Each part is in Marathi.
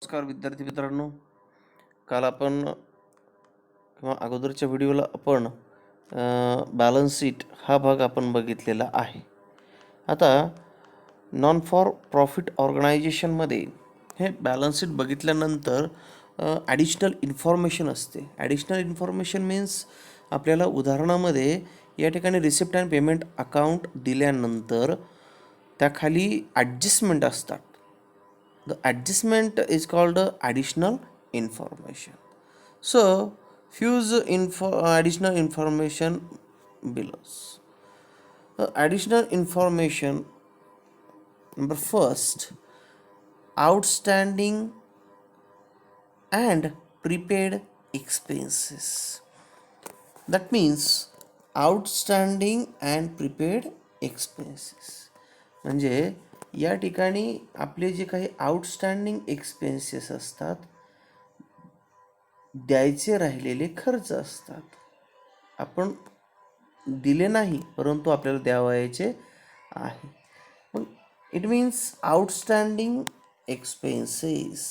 नमस्कार विद्यार्थी मित्रांनो. काल आपण किंवा अगोदरच्या व्हिडिओला आपण बॅलन्स शीट हा भाग आपण बघितलेला आहे. आता नॉन फॉर प्रॉफिट ऑर्गनायझेशनमध्ये हे बॅलन्स शीट बघितल्यानंतर ॲडिशनल इन्फॉर्मेशन असते. ॲडिशनल इन्फॉर्मेशन मीन्स आपल्याला उदाहरणामध्ये या ठिकाणी रिसिप्ट अँड पेमेंट अकाउंट दिल्यानंतर त्याखाली ॲडजस्टमेंट असतात. The adjustment is called additional information. So, additional information below. Additional information number first, outstanding and prepaid expenses. That means outstanding and prepaid expenses. म्हणजे या ठिकाणी आपले जे काही आउटस्टँडिंग एक्सपेन्सेस असतात, द्यायचे राहिलेले खर्च असतात, आपण दिले नाही परंतु आपल्याला द्यावयाचे आहे. मग it means outstanding expenses.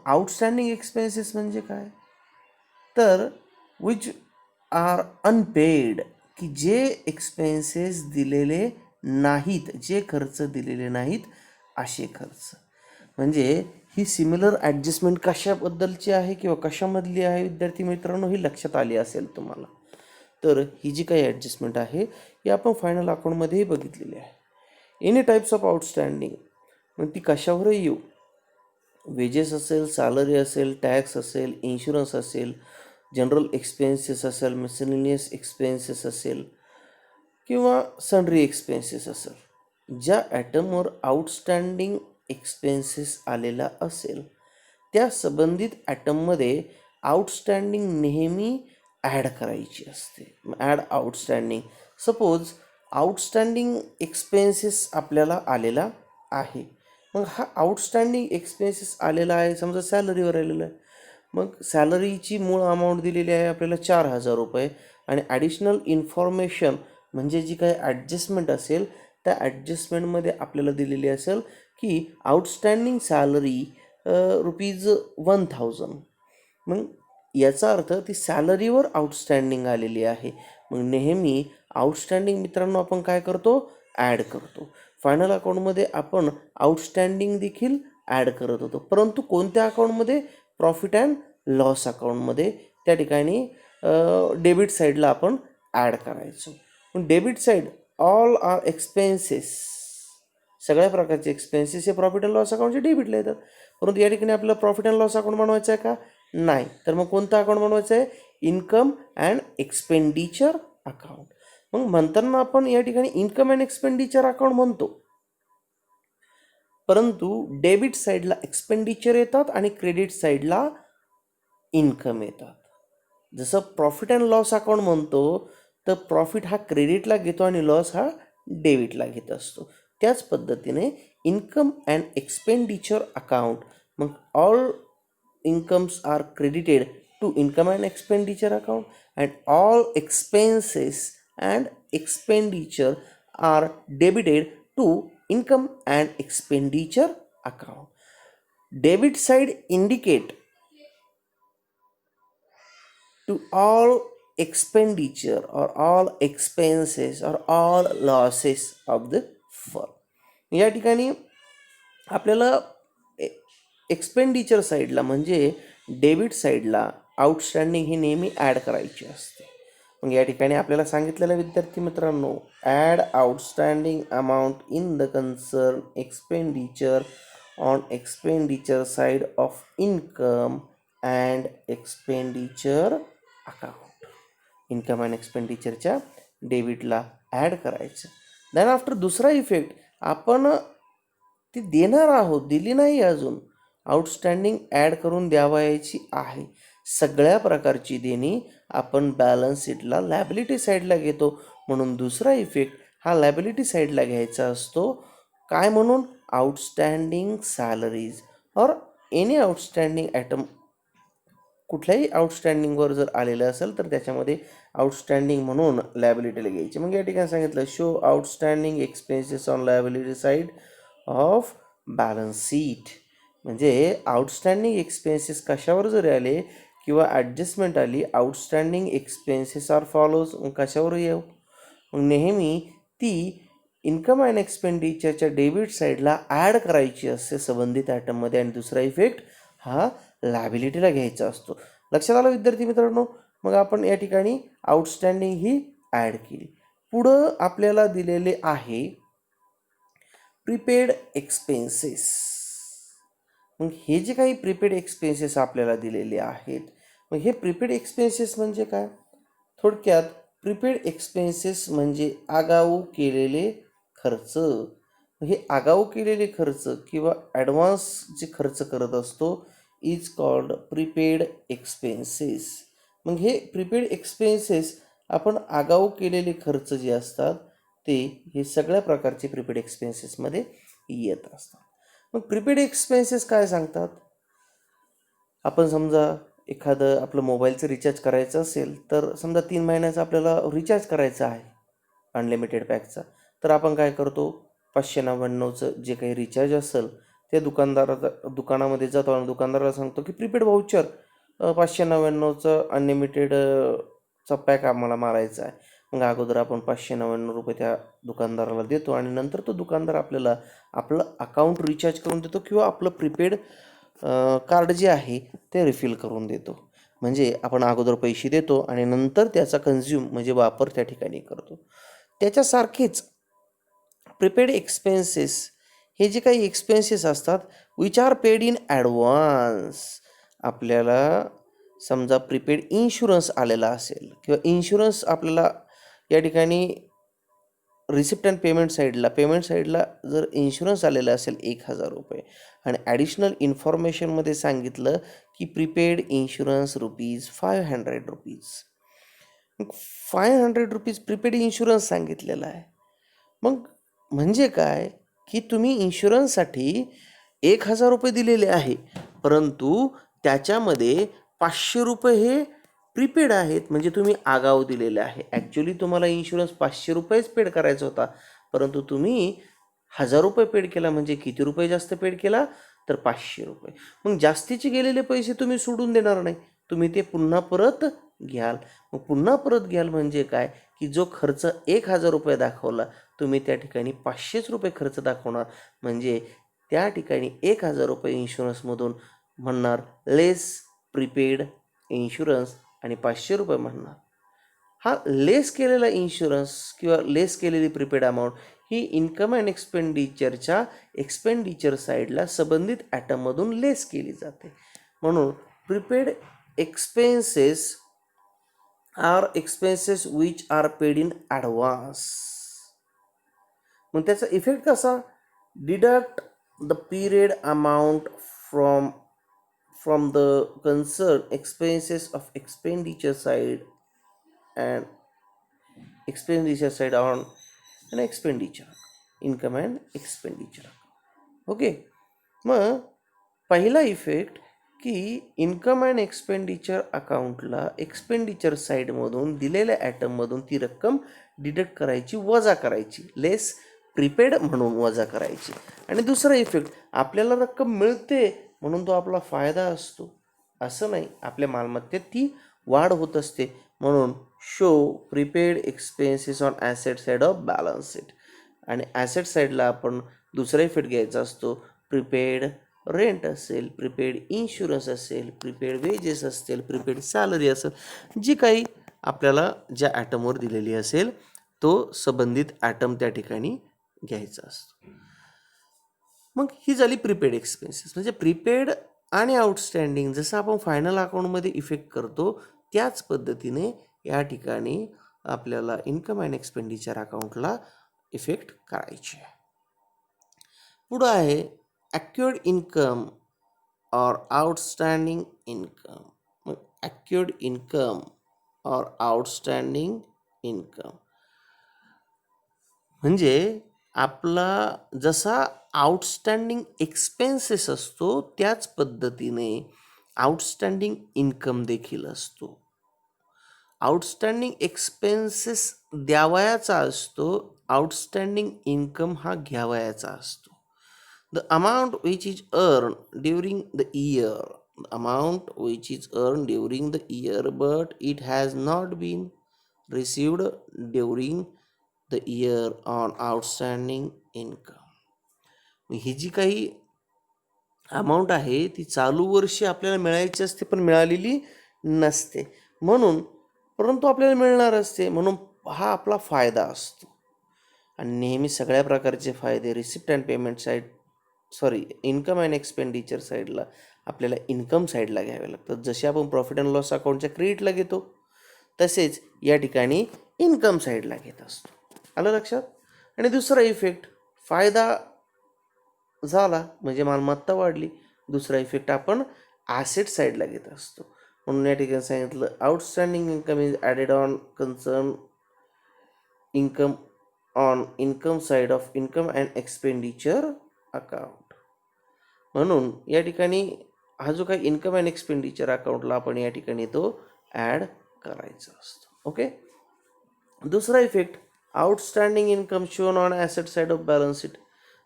Outstanding expenses म्हणजे काय, तर विच आर अनपेड, की जे एक्सपेन्सेस दिलेले नाहीत, जे खर्च दिलेले नाहीत असे खर्च. म्हणजे ही सिमिलर ॲडजस्टमेंट कशाबद्दलची आहे किंवा कशामधली आहे विद्यार्थी मित्रांनो, ही लक्षात आली असेल तुम्हाला. तर ही जी काही ॲडजस्टमेंट आहे ही आपण फायनल अकाउंटमध्येही बघितलेली आहे. एनी टाईप्स ऑफ आउटस्टँडिंग, मग ती कशावरही येऊ, वेजेस असेल, सॅलरी असेल, टॅक्स असेल, इन्शुरन्स असेल, जनरल एक्सपेन्सेस असेल, मिसलेनियस एक्सपेन्सेस असेल किंवा सन्ड्री एक्सपेन्सेस असेल, ज्या ॲटमवर आउटस्टँडिंग एक्सपेन्सेस आलेला असेल त्या संबंधित ॲटममध्ये आउटस्टँडिंग नेहमी ॲड करायची असते. Add outstanding. Suppose outstanding expenses आपल्याला आलेला आहे, मग हा आउटस्टँडिंग एक्सपेन्सेस आलेला आहे, समजा सॅलरीवर आलेला आहे, मग सॅलरीची मूळ अमाऊंट दिलेली आहे आपल्याला 4,000 रुपये आणि ॲडिशनल इन्फॉर्मेशन म्हणजे जी काही ॲडजस्टमेंट असेल त्या ॲडजस्टमेंटमध्ये आपल्याला दिलेली असेल की आउटस्टँडिंग सॅलरी ₹1,000. मग याचा अर्थ ती सॅलरीवर आउटस्टँडिंग आलेली आहे. मग नेहमी आउटस्टँडिंग मित्रांनो आपण काय करतो, ॲड करतो. फायनल अकाउंटमध्ये आपण आउटस्टँडिंग देखील ॲड करत होतो, परंतु कोणत्या अकाउंटमध्ये, प्रॉफिट अँड लॉस अकाउंटमध्ये. त्या ठिकाणी डेबिट साईडला आपण ॲड करायचो. पण debit side all are expenses, सगळ्या प्रकारचे एक्सपेन्सेस हे प्रॉफिट अँड लॉस अकाउंटचे डेबिटला येतात. परंतु या ठिकाणी आपल्याला प्रॉफिट अँड लॉस अकाउंट बनवायचं आहे का, नाही. तर मग कोणतं अकाउंट बनवायचं आहे, इन्कम अँड एक्सपेंडिचर अकाउंट. मग म्हणताना आपण या ठिकाणी इन्कम अँड एक्सपेंडिचर अकाउंट म्हणतो, परंतु डेबिट साईडला एक्सपेंडिचर येतात आणि क्रेडिट साईडला इन्कम येतात. जसं प्रॉफिट अँड लॉस अकाउंट म्हणतो तर प्रॉफिट हा क्रेडिटला घेतो आणि लॉस हा डेबिटला घेत असतो. त्याच पद्धतीने इन्कम अँड एक्सपेंडिचर अकाउंट, मग all incomes are credited to income and expenditure account and all expenses and expenditure are debited to income and expenditure account. Debit side indicate to all expenditure or all expenses or all losses of the firm. या ठिकाणी आपल्याला एक्सपेंडिचर साईडला म्हणजे डेबिट साईडला आउटस्टँडिंग ही नेहमी ॲड करायची असते. मग या ठिकाणी आपल्याला सांगितलेलं विद्यार्थी मित्रांनो, add outstanding amount in the concern expenditure on expenditure side of income and expenditure account. Income and एक्सपेंडिचरच्या डेबिटला ॲड करायचं. दॅन आफ्टर दुसरा इफेक्ट, आपण ती देणार आहोत, दिली नाही अजून, आउटस्टँडिंग ॲड करून द्यावायची आहे. सगळ्या प्रकारची देणी आपण बॅलन्स शीटला लायबिलिटी साईडला घेतो, म्हणून दुसरा इफेक्ट हा लायबिलिटी साईडला घ्यायचा असतो. काय म्हणून, आउटस्टँडिंग सॅलरीज और एनी आउटस्टँडिंग ॲटम, कुठल्याही आउटस्टँडिंगवर जर आलेलं असेल तर त्याच्यामध्ये आउटस्टँडिंग म्हणून लायबिलिटीला घ्यायची. मग या ठिकाणी सांगितलं, show outstanding expenses on liability side of balance sheet. म्हणजे आउटस्टँडिंग एक्सपेन्सेस कशावर जरी आले किंवा ॲडजस्टमेंट आली, आउटस्टँडिंग एक्सपेन्सेस आर फॉलोज, मग कशावर येऊ? मग नेहमी ती इन्कम अँड एक्सपेंडिचरच्या डेबिट साईडला ॲड करायची असते संबंधित आयटममध्ये, आणि दुसरा इफेक्ट हा लायबिलिटीला घ्यायचा असतो. लक्षात आलं विद्यार्थी मित्रांनो? मग आपण या ठिकाणी आउटस्टँडिंग ही ॲड केली. पुढं आपल्याला दिलेले आहे प्रीपेड एक्सपेन्सेस. मग हे जे काही प्रीपेड एक्सपेन्सेस आपल्याला दिलेले आहेत, मग हे प्रीपेड एक्सपेन्सेस म्हणजे काय? थोडक्यात प्रीपेड एक्सपेन्सेस म्हणजे आगाऊ केलेले खर्च. हे आगाऊ केलेले खर्च किंवा ॲडव्हान्स जे खर्च करत असतो इज कॉल्ड प्रीपेड एक्सपेन्सेस. मग हे प्रीपेड एक्सपेन्सेस आपण आगाऊ केलेले खर्च जे असतात ते हे सगळ्या प्रकारचे प्रीपेड एक्सपेन्सेसमध्ये येत असतात. मग प्रीपेड एक्सपेन्सेस काय सांगतात? आपण समजा एखादं आपलं मोबाईलचं रिचार्ज करायचं असेल, तर समजा 3 महिन्याचा आपल्याला रिचार्ज करायचा आहे अनलिमिटेड पॅकचा, तर आपण काय करतो, 599चं जे काही रिचार्ज असेल ते दुकानामध्ये जातो आणि दुकानदाराला सांगतो की प्रीपेड व्हाउचर 599चं अनलिमिटेड चा पॅक आम्हाला मारायचा आहे. मग अगोदर आपण 599 रुपये त्या दुकानदाराला देतो आणि नंतर तो दुकानदार आपल्याला आपलं अकाउंट रिचार्ज करून देतो किंवा आपलं प्रीपेड कार्ड जे आहे ते रिफिल करून देतो. म्हणजे आपण अगोदर पैसे देतो आणि नंतर त्याचा कन्झ्युम म्हणजे वापर त्या ठिकाणी करतो. त्याच्यासारखेच प्रीपेड एक्सपेन्सेस हे जे काही एक्सपेन्सेस असतात which are paid in advance. आपल्याला समजा प्रीपेड इन्शुरन्स आलेला असेल किंवा इन्शुरन्स आपल्याला या ठिकाणी रिसिप्ट अँड पेमेंट साईडला जर इन्शुरन्स आलेला असेल 1,000 रुपये आणि ॲडिशनल इन्फॉर्मेशनमध्ये सांगितलं की प्रीपेड इन्शुरन्स ₹500. मग 500 रुपीज प्रीपेड इन्शुरन्स सांगितलेला आहे. मग म्हणजे काय की तुम्ही इन्शुरन्ससाठी 1,000 रुपये दिलेले आहे, परंतु त्याच्यामध्ये 500 रुपये हे प्रीपेड आहेत, म्हणजे तुम्ही आगाऊ दिलेले आहे. ॲक्च्युली तुम्हाला इन्शुरन्स 500 रुपयेच पेड करायचा होता, परंतु तुम्ही 1,000 रुपये पेड केला. म्हणजे किती रुपये जास्त पेड केला? तर 500 रुपये. मग जास्तीचे गेलेले पैसे तुम्ही सोडून देणार नाही, तुम्ही ते पुन्हा परत घ्याल. मग पुन्हा परत घ्याल म्हणजे काय की जो खर्च 1,000 रुपये दाखवला तुम्ही त्या ठिकाणी 500 रुपये खर्च दाखवणार. म्हणजे त्या ठिकाणी 1,000 रुपये इन्शुरन्समधून म्हणणार लेस प्रीपेड इन्शुरन्स आणि 500 रुपये म्हणणार. हा लेस केलेला इन्शुरन्स किंवा लेस केलेली प्रीपेड अमाऊंट ही इन्कम अँड एक्सपेंडिचरच्या एक्सपेंडिचर साईडला संबंधित ॲटममधून लेस केली जाते. म्हणून prepaid expenses are expenses which are paid in advance. मग त्याचा इफेक्ट कसा? Deduct the period amount from the concern expenses of expenditure side and expenditure side on and expenditure income and expenditure. Okay. मग पहिला इफेक्ट की इन्कम अँड एक्सपेंडिचर अकाउंटला एक्सपेंडिचर साईडमधून दिलेल्या ॲटममधून ती रक्कम डिडक्ट करायची, वजा करायची, लेस प्रीपेड म्हणून वजा करायची. आणि दुसरा इफेक्ट आपल्याला रक्कम मिळते म्हणून तो आपला फायदा असतो असं नाही, आपल्या मालमत्तेत ती वाढ होत असते. म्हणून show prepaid expenses on asset side of balance sheet. आणि ॲसेट साईडला आपण दुसरा इफेक्ट घ्यायचा असतो, प्रीपेड रेंट असेल, प्रीपेड इन्शुरन्स असेल, प्रीपेड वेजेस असतील, प्रीपेड सॅलरी असेल, जी काही आपल्याला ज्या ॲटमवर दिलेली असेल तो संबंधित ॲटम त्या ठिकाणी घ्यायचा असतो. मग ही झाली प्रीपेड एक्सपेन्सेस. म्हणजे प्रीपेड आणि आउटस्टँडिंग जसं आपण फायनल अकाउंटमध्ये इफेक्ट करतो त्याच पद्धतीने या ठिकाणी आपल्याला इन्कम अँड एक्सपेंडिचर अकाउंटला इफेक्ट करायचे. पुढं आहे ॲक्युअर्ड इन्कम ऑर आउटस्टँडिंग इन्कम. मग ॲक्युअर्ड इन्कम ऑर आउटस्टँडिंग इन्कम म्हणजे आपला जसा आउटस्टँडिंग एक्सपेन्सेस असतो त्याच पद्धतीने आउटस्टँडिंग इन्कम देखील असतो. आउटस्टँडिंग एक्सपेन्सेस द्यावयाचा असतो, आउटस्टँडिंग इन्कम हा घ्यावयाचा असतो. The amount which is earned during the year, the amount which is earned during the year but it has not been received during the year on outstanding income. ही जी काही अमाऊंट आहे ती चालू वर्षी आपल्याला मिळायची असते पण मिळालेली नसते, म्हणून परंतु आपल्याला मिळणार असते, म्हणून हा आपला फायदा असतो. आणि नेहमी सगळ्या प्रकारचे फायदे receipt and payment side income and expenditure साईडला आपल्याला इन्कम साईडला घ्यावे लागतात. जसे आपण प्रॉफिट अँड लॉस अकाउंटच्या क्रेडिटला घेतो तसेच या ठिकाणी इन्कम साईडला घेत असतो. आलं लक्षात? आणि दुसरा इफेक्ट, फायदा झाला म्हणजे मालमत्ता वाढली. दुसरा इफेक्ट आपण ॲसेट साईडला घेत असतो. म्हणून या ठिकाणी सांगितलं outstanding income is added on concern income on income side of income and expenditure account. म्हणून या ठिकाणी हा जो काही इन्कम अँड एक्सपेंडिचर अकाउंटला आपण या ठिकाणी तो ॲड करायचा असतो. ओके. दुसरा effect, outstanding income shown on asset side of balance sheet.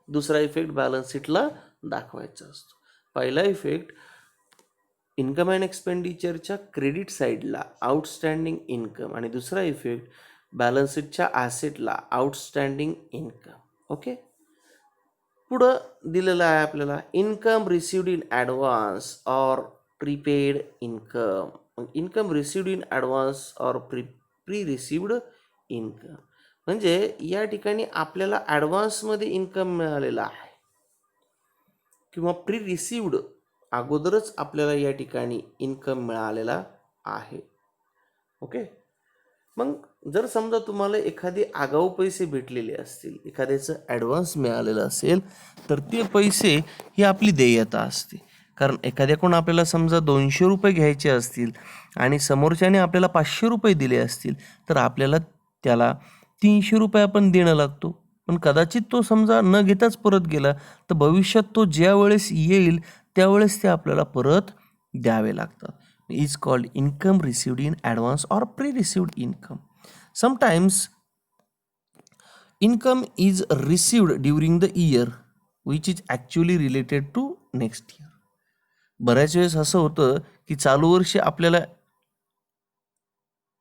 दुसरा इफेक्ट बॅलन्स शीटला दाखवायचा असतो. पहिला इफेक्ट इन्कम अँड एक्सपेंडिचरच्या क्रेडिट साईडला आउटस्टँडिंग इन्कम, आणि दुसरा इफेक्ट बॅलन्स शीटच्या ॲसेटला आउटस्टँडिंग इन्कम. ओके. पुढं दिलेलं आहे आपल्याला income received in advance or prepaid income. Income received in advance or pre received income म्हणजे या ठिकाणी आपल्याला ॲडव्हान्समध्ये इन्कम मिळालेला आहे किंवा प्री रिसिव्ड अगोदरच आपल्याला या ठिकाणी इन्कम मिळालेला आहे. ओके. मग जर समजा तुम्हाला एखादी आगाऊ पैसे भेटलेले असतील, एखाद्याचं ॲडव्हान्स मिळालेलं असेल, तर ते पैसे ही आपली देयता असते. कारण एखाद्याकडून आपल्याला समजा 200 रुपये घ्यायचे असतील आणि समोरच्याने आपल्याला 500 रुपये दिले असतील, तर आपल्याला त्याला 300 रुपये आपण देणं लागतो. पण कदाचित तो समजा न घेताच परत गेला, तर भविष्यात तो ज्या वेळेस येईल त्यावेळेस ते आपल्याला परत द्यावे लागतात. is called income received in advance or pre-received income. Sometimes income is received during the year which is actually related to next year. बऱ्याच वेळेस असं होतं की चालू वर्षी आपल्याला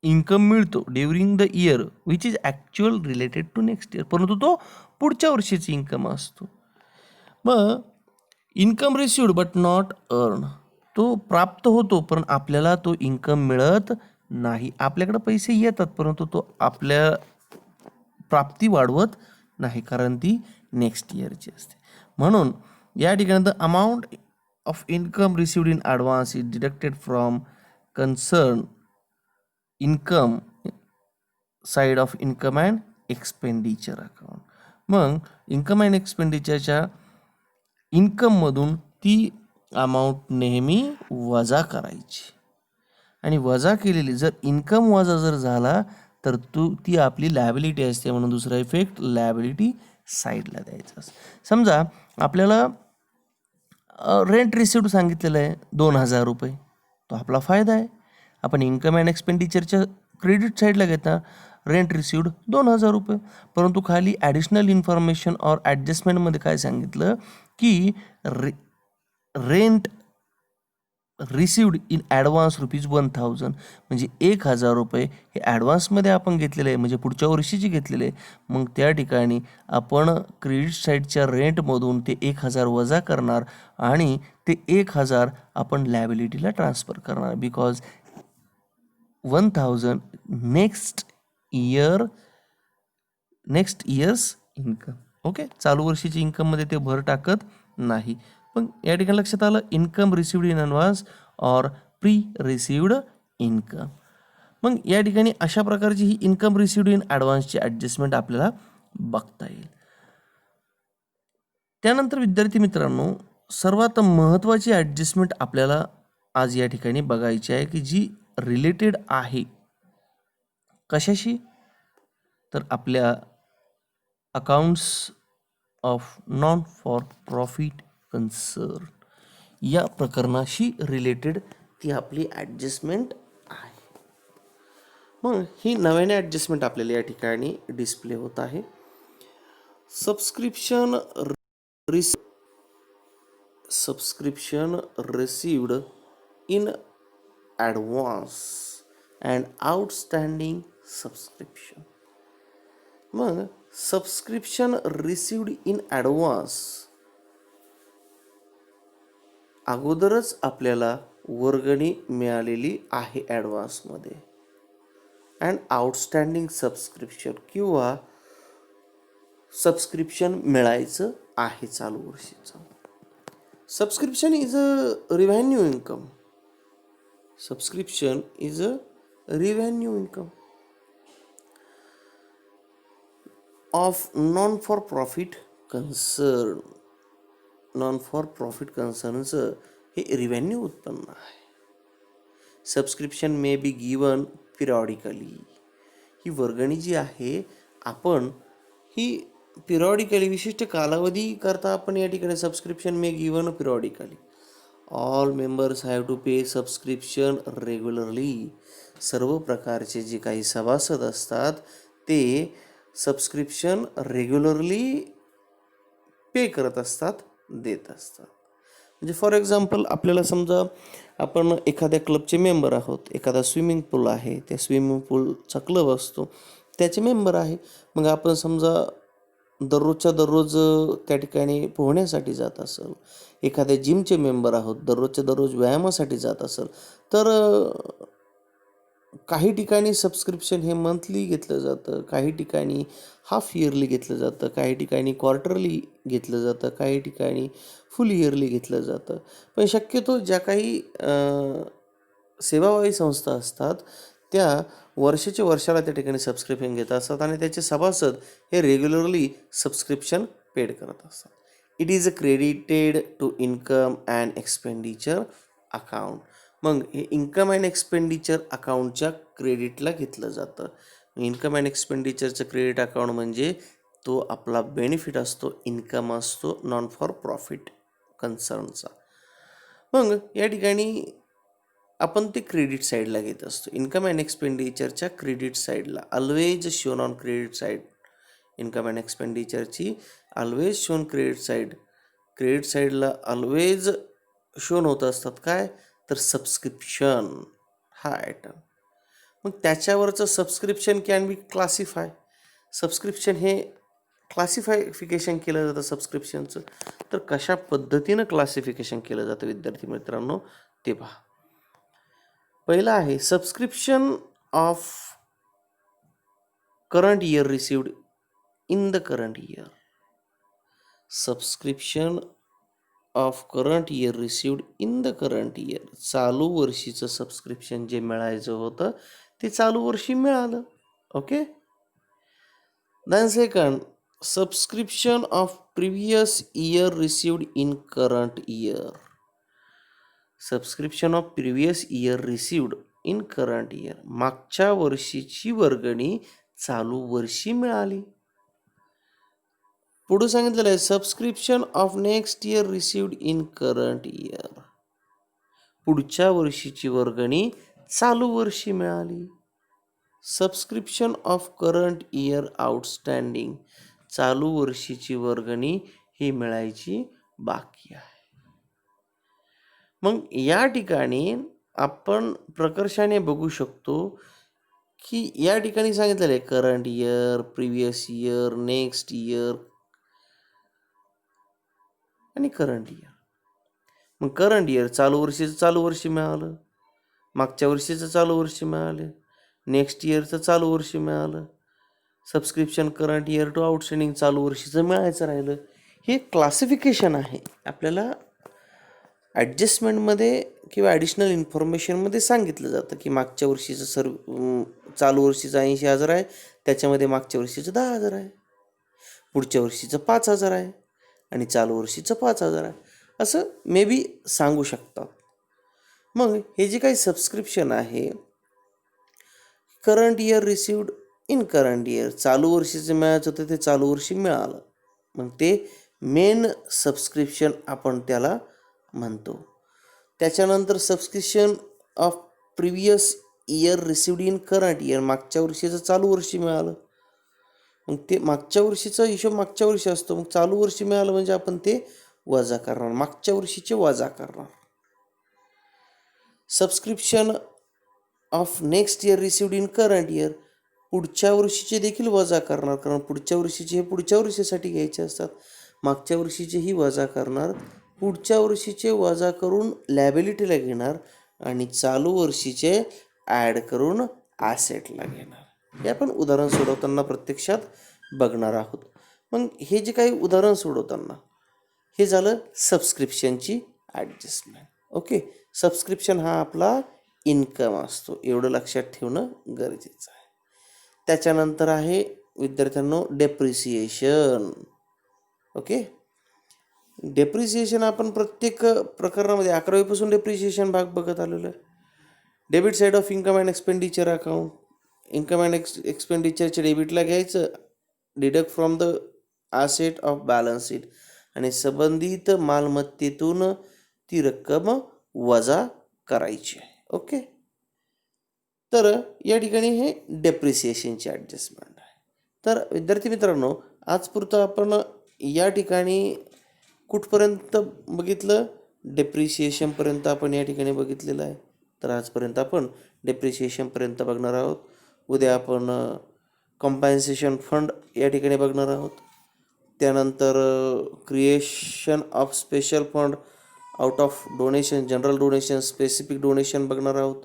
इन्कम मिळतो during the year which is actual related to next year, परंतु तो पुढच्या वर्षीची इन्कम असतो. मग income received but not earn, तो प्राप्त होतो पण आपल्याला तो इन्कम मिळत नाही. आपल्याकडे पैसे येतात परंतु तो आपल्या प्राप्ती वाढवत नाही कारण ती नेक्स्ट इयरची असते. म्हणून या ठिकाणी the amount of income received in advance is deducted from concern income side of income and expenditure account. मग इन्कम अँड एक्सपेंडिचरच्या इन्कममधून ती अमाऊंट नेहमी वजा करायची, आणि वजा केलेली जर इन्कम वजा जर झाला तर ती आपली लायबिलिटी असते. म्हणून दुसरा इफेक्ट लायबिलिटी साईडला द्यायचा असतो. समजा आपल्याला रेंट रिसिव्ड सांगितलेलं आहे 2000 रुपये, तो आपला फायदा आहे. आपण इन्कम अँड एक्सपेंडिचरच्या क्रेडिट साईडला घेता रेंट रिसिव्ड 2000 रुपये, परंतु खाली ॲडिशनल इन्फॉर्मेशन ऑर ॲडजस्टमेंटमध्ये काय सांगितलं की रेंट रिसिव्ड इन ॲडव्हान्स ₹1000 म्हणजे 1000 रुपये हे ॲडव्हान्समध्ये आपण घेतलेलं आहे, म्हणजे पुढच्या वर्षीचे घेतलेले आहे. मग त्या ठिकाणी आपण क्रेडिट साईडच्या रेंटमधून ते 1000 वजा करणार आणि ते 1000 आपण लायबिलिटीला ट्रान्सफर करणार, because 1000 next years income. Okay. चालू वर्षीची इन्कममध्ये ते भर टाकत नाही. पण या ठिकाणी लक्षात आलं income received in advance or pre received income. मग या ठिकाणी अशा प्रकारची ही इन्कम रिसिव्ड इन ॲडव्हान्सची ॲडजस्टमेंट आपल्याला बघता येईल. त्यानंतर विद्यार्थी मित्रांनो सर्वात महत्त्वाची ॲडजस्टमेंट आपल्याला आज या ठिकाणी बघायची आहे की जी रिलेटेड आहे कशाशी, तर आपल्या accounts of non for profit concern या प्रकरणाशी रिलेटेड ती आपली ॲडजस्टमेंट आहे. मग ही नव्याने ॲडजस्टमेंट आपल्याला या ठिकाणी डिस्प्ले होत आहे. Subscription subscription received in advance and outstanding subscription. मग सबस्क्रिप्शन रिसिव्ड इन ॲडव्हान्स, अगोदरच आपल्याला वर्गणी मिळालेली आहे ॲडव्हान्समध्ये. अँड आउटस्टँडिंग सबस्क्रिप्शन किंवा सबस्क्रिप्शन मिळायचं आहे चालू वर्षीचं. Subscription is a revenue income. Subscription is a revenue income of non for profit concern. Non for profit कन्सर्नचं हे रिव्हेन्यू उत्पन्न आहे. Subscription may be given पिरियॉडिकली. ही वर्गणी जी आहे आपण ही पिरियॉडिकली विशिष्ट कालावधी करता आपण या ठिकाणी subscription may given periodically. All members have to pay subscription regularly. सर्व प्रकारचे जे काही सभासद असतात ते सबस्क्रिप्शन रेग्युलरली पे करत असतात, देत असतात. म्हणजे फॉर एक्झाम्पल आपल्याला समजा आपण एखाद्या क्लबचे मेंबर आहोत, एखादा स्विमिंग पूल आहे, त्या स्विमिंग पूलचा क्लब असतो त्याचे मेंबर आहे. मग आपण समजा दररोजच्या दररोज त्या ठिकाणी पोहण्यासाठी जात असेल, एखाद्या जिमचे मेंबर आहोत, दररोजच्या दररोज व्यायामासाठी जात असेल, तर काही ठिकाणी सबस्क्रिप्शन हे मंथली घेतलं जातं, काही ठिकाणी हाफ इयरली घेतलं जातं, काही ठिकाणी क्वार्टरली घेतलं जातं, काही ठिकाणी फुल इयरली घेतलं जातं. पण शक्यतो ज्या काही सेवाभावी संस्था असतात त्या वर्षाला त्या ठिकाणी सबस्क्रिप्शन घेत असतात आणि त्याचे सभासद हे रेग्युलरली सबस्क्रिप्शन पेड करत असतात. It is credited to income and expenditure account. मग हे इन्कम अँड एक्सपेंडिचर अकाउंटच्या क्रेडिटला घेतलं जातं. इन्कम अँड एक्सपेंडिचरचं क्रेडिट अकाउंट म्हणजे तो आपला बेनिफिट असतो, इन्कम असतो नॉन फॉर प्रॉफिट कन्सर्नचा. मग या ठिकाणी आपण ते क्रेडिट साईडला घेत असतो. इन्कम अँड एक्सपेंडिचरच्या क्रेडिट साईडला always shown on credit side. Income and एक्सपेंडिचरची always shown credit side. Credit साईडला ऑलवेज शोन होत असतात काय, तर सबस्क्रिप्शन हा आयटम. मग त्याच्यावरचं subscription can be classify. Subscription हे क्लासिफिकेशन केलं जातं सबस्क्रिप्शनचं. तर कशा पद्धतीनं क्लासिफिकेशन केलं जातं विद्यार्थी मित्रांनो ते पहा. पहिला आहे subscription of current year received in the current year. Subscription of current year received in the current year. चालू वर्षीचं सबस्क्रिप्शन जे मिळायचं होतं ते चालू वर्षी मिळालं. Okay. Then second, subscription of previous year received in current year. Subscription of previous year received in current year. मागच्या वर्षीची वर्गणी चालू वर्षी मिळाली. पुढे सांगितलेलं आहे subscription of next year received in current year. पुढच्या वर्षीची वर्गणी चालू वर्षी मिळाली. Subscription of current year outstanding. चालू वर्षीची वर्गणी ही मिळायची बाकी आहे. मग या ठिकाणी आपण प्रकर्षाने बघू शकतो की या ठिकाणी सांगितलेलं आहे current year, previous year, next year आणि करंट इयर. मग करंट इयर चालू वर्षीचं चालू वर्षी मिळालं, मागच्या वर्षीचं चालू वर्षी मिळालं, नेक्स्ट इयरचं चालू वर्षी मिळालं. Subscription current year to outstanding चालू वर्षीचं मिळायचं राहिलं. हे क्लासिफिकेशन आहे. आपल्याला ॲडजस्टमेंटमध्ये किंवा ॲडिशनल इन्फॉर्मेशनमध्ये सांगितलं जातं की मागच्या वर्षीचं चालू वर्षीचं 80,000 आहे, त्याच्यामध्ये मागच्या वर्षीचं 10,000 आहे, पुढच्या वर्षीचं 5,000 आहे आणि चालू वर्षीचं 5,000 आहे, असं मे बी सांगू शकतात. मग हे जे काही सबस्क्रिप्शन आहे current year received in current year, चालू वर्षीचं मिळायचं होतं ते चालू वर्षी मिळालं. मग ते मेन सबस्क्रिप्शन आपण त्याला म्हणतो. त्याच्यानंतर subscription of previous year received in current year, मागच्या वर्षीचं चालू वर्षी मिळालं. मग ते मागच्या वर्षीचा हिशोब मागच्या वर्षी असतो. मग चालू वर्षी मिळालं म्हणजे आपण ते वजा करणार, मागच्या वर्षीचे वजा करणार. Subscription of next year received in current year, पुढच्या वर्षीचे देखील वजा करणार, कारण पुढच्या वर्षीचे हे पुढच्या वर्षीसाठी घ्यायचे असतात. मागच्या वर्षीचेही वजा करणार, पुढच्या वर्षीचे वजा करून लॅबिलिटीला घेणार आणि चालू वर्षीचे ॲड करून ॲसेटला घेणार. हे आपण उदाहरण सोडवताना प्रत्यक्षात बघणार आहोत. मग हे जे काही उदाहरण सोडवताना हे झालं सबस्क्रिप्शनची ॲडजस्टमेंट. ओके, सबस्क्रिप्शन हा आपला इन्कम असतो, एवढं लक्षात ठेवणं गरजेचं आहे. त्याच्यानंतर आहे विद्यार्थ्यांनो डेप्रिसिएशन. ओके, डेप्रिसिएशन आपण प्रत्येक प्रकरणामध्ये 11वीपासून डेप्रिसिएशन भाग बघत आलेलो आहे. Debit side of income and expenditure account, income and एक्सपेंडिचरच्या डेबिटला घ्यायचं, deduct from the asset of balance sheet आणि संबंधित मालमत्तेतून ती रक्कम वजा करायची आहे. ओके, तर या ठिकाणी हे डेप्रिसिएशनची ॲडजस्टमेंट आहे. तर विद्यार्थी मित्रांनो, आजपुरतं आपण या ठिकाणी कुठपर्यंत बघितलं, डेप्रिसिएशनपर्यंत आपण या ठिकाणी बघितलेलं आहे. तर आजपर्यंत आपण डेप्रिसिएशनपर्यंत बघणार आहोत. उद्या आपण कॉम्पन्सेशन फंड या ठिकाणी बघणार आहोत. त्यानंतर creation of special fund out of donation, general donation, specific donation बघणार आहोत.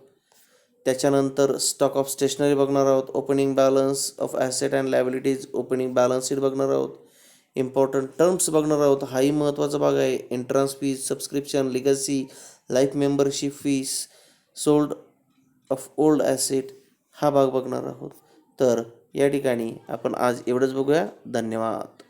त्याच्यानंतर स्टॉक ऑफ स्टेशनरी बघणार आहोत. Opening balance of asset and liabilities, opening balance sheet बघणार आहोत. इम्पॉर्टंट टर्म्स बघणार आहोत, हाही महत्त्वाचा भाग आहे. Entrance fees, subscription, legacy, life membership fees, sold off old asset हा भाग बघणार आहोत. तर या ठिकाणी आपण आज एवढंच बघूया. धन्यवाद.